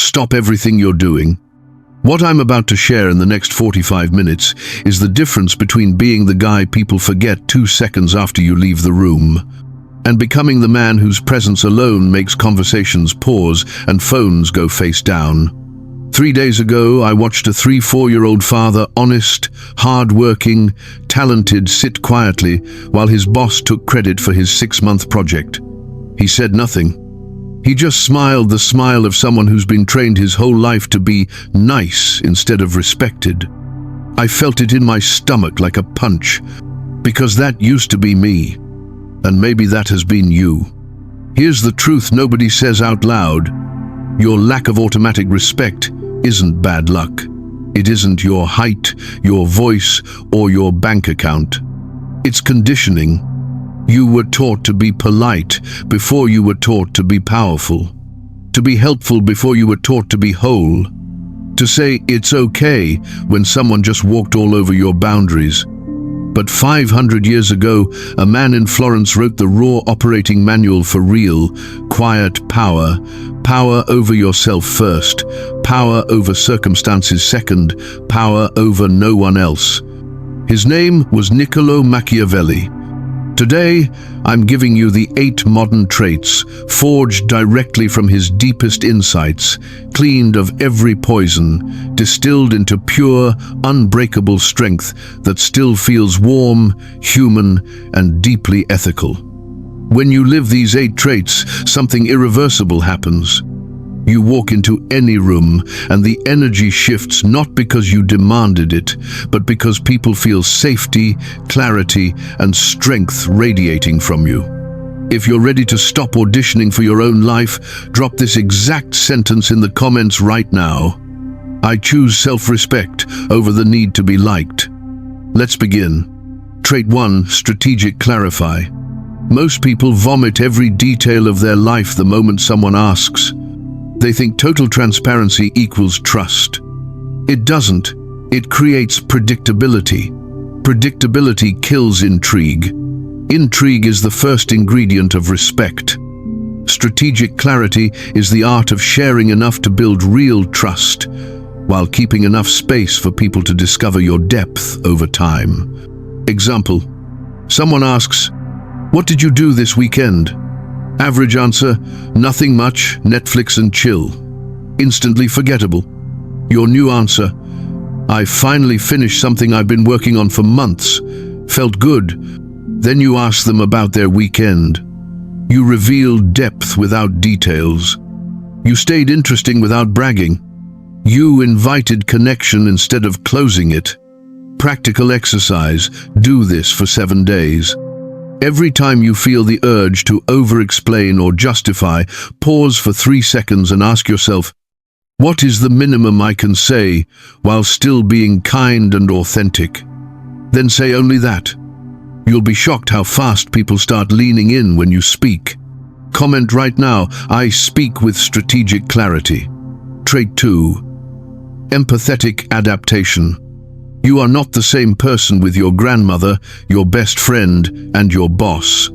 Stop everything you're doing. What I'm about to share in the next 45 minutes is the difference between being the guy people forget 2 seconds after you leave the room and becoming the man whose presence alone makes conversations pause and phones go face down. 3 days ago, I watched a 3-4-year-old father, honest, hard-working, talented, sit quietly while his boss took credit for his 6-month project. He said nothing. He just smiled, the smile of someone who's been trained his whole life to be nice instead of respected. I felt it in my stomach like a punch, because that used to be me, and maybe that has been you. Here's the truth nobody says out loud. Your lack of automatic respect isn't bad luck. It isn't your height, your voice, or your bank account. It's conditioning. You were taught to be polite before you were taught to be powerful, to be helpful before you were taught to be whole, to say it's okay when someone just walked all over your boundaries. But 500 years ago, a man in Florence wrote the raw operating manual for real, quiet power. Power over yourself first, power over circumstances second, power over no one else. His name was Machiavelli. Today, I'm giving you the 8 modern traits, forged directly from his deepest insights, cleaned of every poison, distilled into pure, unbreakable strength that still feels warm, human, and deeply ethical. When you live these 8 traits, something irreversible happens. You walk into any room, and the energy shifts not because you demanded it, but because people feel safety, clarity, and strength radiating from you. If you're ready to stop auditioning for your own life, drop this exact sentence in the comments right now. I choose self-respect over the need to be liked. Let's begin. Trait 1, strategic clarify. Most people vomit every detail of their life the moment someone asks. They think total transparency equals trust. It doesn't. It creates predictability. Predictability kills intrigue. Intrigue is the first ingredient of respect. Strategic clarity is the art of sharing enough to build real trust, while keeping enough space for people to discover your depth over time. Example: someone asks, "What did you do this weekend?" Average answer: nothing much, Netflix and chill. Instantly forgettable. Your new answer: I finally finished something I've been working on for months. Felt good. Then you ask them about their weekend. You revealed depth without details. You stayed interesting without bragging. You invited connection instead of closing it. Practical exercise. Do this for 7 days. Every time you feel the urge to over-explain or justify, pause for 3 seconds and ask yourself, what is the minimum I can say while still being kind and authentic? Then say only that. You'll be shocked how fast people start leaning in when you speak. Comment right now, I speak with strategic clarity. Trait 2, empathetic adaptation. You are not the same person with your grandmother, your best friend, and your boss.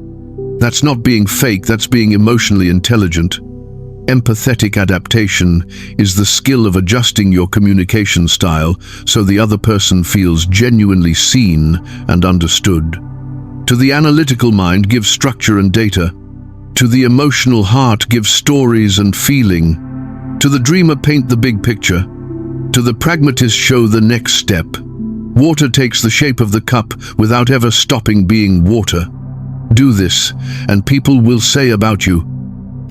That's not being fake, that's being emotionally intelligent. Empathetic adaptation is the skill of adjusting your communication style so the other person feels genuinely seen and understood. To the analytical mind, give structure and data. To the emotional heart, give stories and feeling. To the dreamer, paint the big picture. To the pragmatist, show the next step. Water takes the shape of the cup without ever stopping being water. Do this, and people will say about you,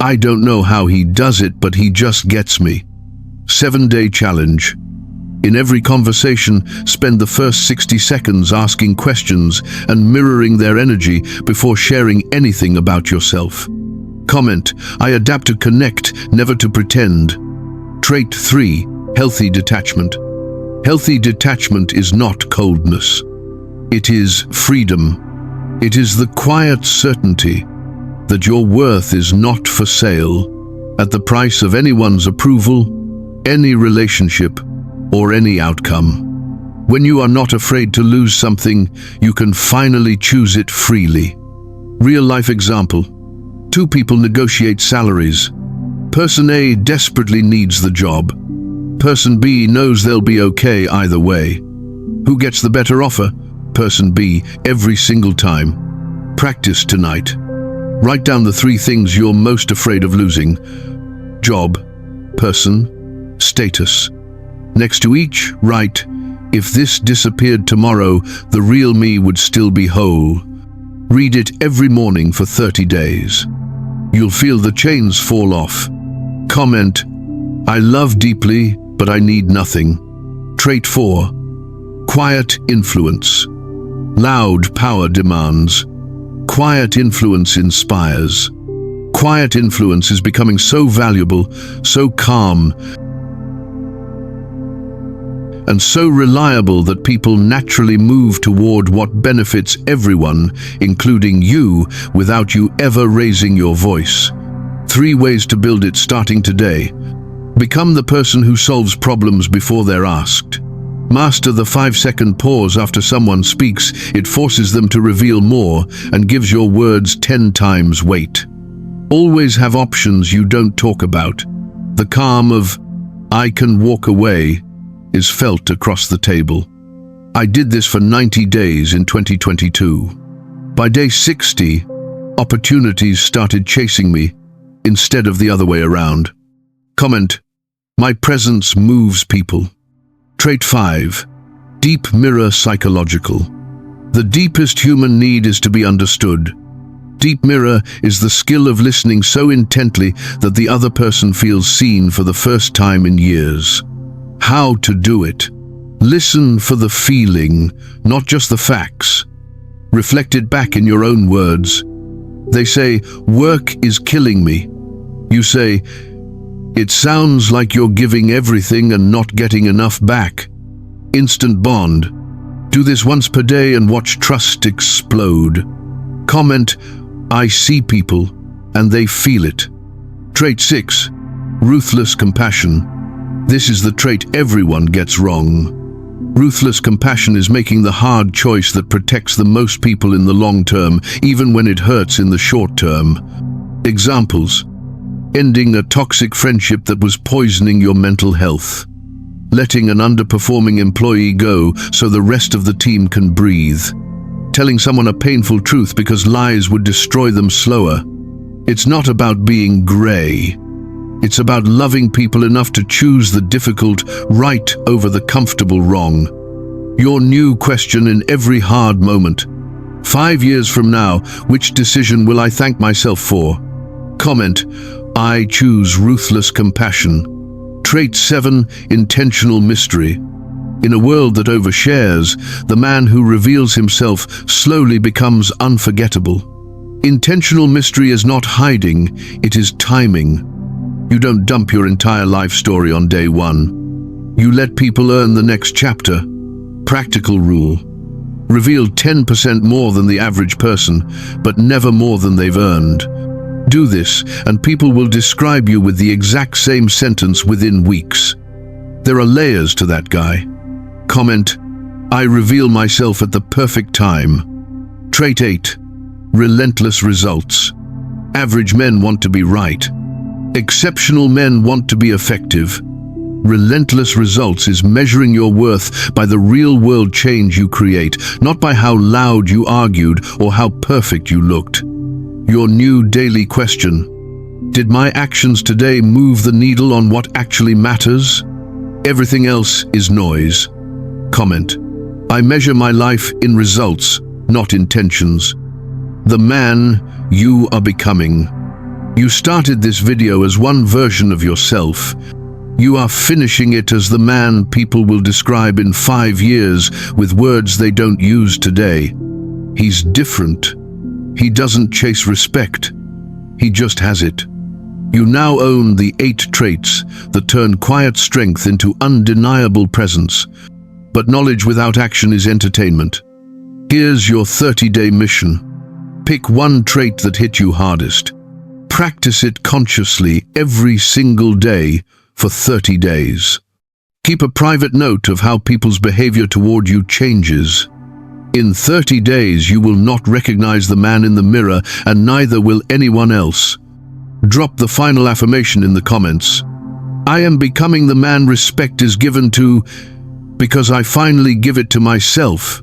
I don't know how he does it, but he just gets me. 7-day challenge. In every conversation, spend the first 60 seconds asking questions and mirroring their energy before sharing anything about yourself. Comment, I adapt to connect, never to pretend. Trait 3, healthy detachment. Healthy detachment is not coldness. It is freedom. It is the quiet certainty that your worth is not for sale at the price of anyone's approval, any relationship, or any outcome. When you are not afraid to lose something, you can finally choose it freely. Real-life example. 2 people negotiate salaries. Person A desperately needs the job. Person B knows they'll be okay either way. Who gets the better offer? Person B, every single time. Practice tonight. Write down the 3 things you're most afraid of losing. Job, person, status. Next to each, write, if this disappeared tomorrow, the real me would still be whole. Read it every morning for 30 days. You'll feel the chains fall off. Comment, I love deeply, but I need nothing. Trait 4, quiet influence. Loud power demands. Quiet influence inspires. Quiet influence is becoming so valuable, so calm, and so reliable that people naturally move toward what benefits everyone, including you, without you ever raising your voice. 3 ways to build it starting today. Become the person who solves problems before they're asked. Master the 5-second pause after someone speaks. It forces them to reveal more and gives your words 10 times weight. Always have options you don't talk about. The calm of, I can walk away, is felt across the table. I did this for 90 days in 2022. By day 60, opportunities started chasing me instead of the other way around. Comment, my presence moves people. Trait 5, deep mirror psychological. The deepest human need is to be understood. Deep mirror is the skill of listening so intently that the other person feels seen for the first time in years. How to do it? Listen for the feeling, not just the facts. Reflect it back in your own words. They say, work is killing me. You say, it sounds like you're giving everything and not getting enough back. Instant bond. Do this once per day and watch trust explode. Comment, I see people and they feel it. Trait 6, ruthless compassion. This is the trait everyone gets wrong. Ruthless compassion is making the hard choice that protects the most people in the long term, even when it hurts in the short term. Examples: ending a toxic friendship that was poisoning your mental health. Letting an underperforming employee go so the rest of the team can breathe. Telling someone a painful truth because lies would destroy them slower. It's not about being grey. It's about loving people enough to choose the difficult right over the comfortable wrong. Your new question in every hard moment. 5 years from now, which decision will I thank myself for? Comment, I choose ruthless compassion. Trait 7, intentional mystery. In a world that overshares, the man who reveals himself slowly becomes unforgettable. Intentional mystery is not hiding, it is timing. You don't dump your entire life story on day 1. You let people earn the next chapter. Practical rule. Reveal 10% more than the average person, but never more than they've earned. Do this, and people will describe you with the exact same sentence within weeks. There are layers to that guy. Comment, I reveal myself at the perfect time. Trait 8, relentless results. Average men want to be right. Exceptional men want to be effective. Relentless results is measuring your worth by the real-world change you create, not by how loud you argued or how perfect you looked. Your new daily question: did my actions today move the needle on what actually matters? Everything else is noise. Comment, I measure my life in results, not intentions. The man you are becoming. You started this video as one version of yourself. You are finishing it as the man people will describe in 5 years with words they don't use today. He's different. He doesn't chase respect. He just has it. You now own the 8 traits that turn quiet strength into undeniable presence. But knowledge without action is entertainment. Here's your 30-day mission. Pick one trait that hit you hardest. Practice it consciously every single day for 30 days. Keep a private note of how people's behavior toward you changes. In 30 days, you will not recognize the man in the mirror, and neither will anyone else. Drop the final affirmation in the comments. I am becoming the man respect is given to because I finally give it to myself.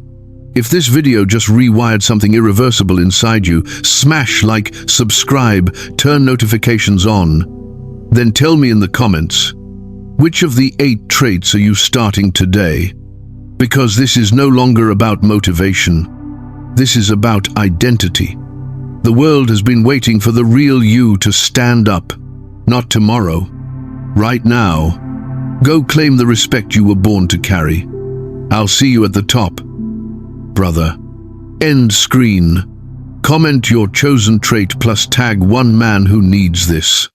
If this video just rewired something irreversible inside you, smash like, subscribe, turn notifications on. Then tell me in the comments, which of the 8 traits are you starting today? Because this is no longer about motivation. This is about identity. The world has been waiting for the real you to stand up. Not tomorrow. Right now. Go claim the respect you were born to carry. I'll see you at the top, brother. End screen. Comment your chosen trait plus tag one man who needs this.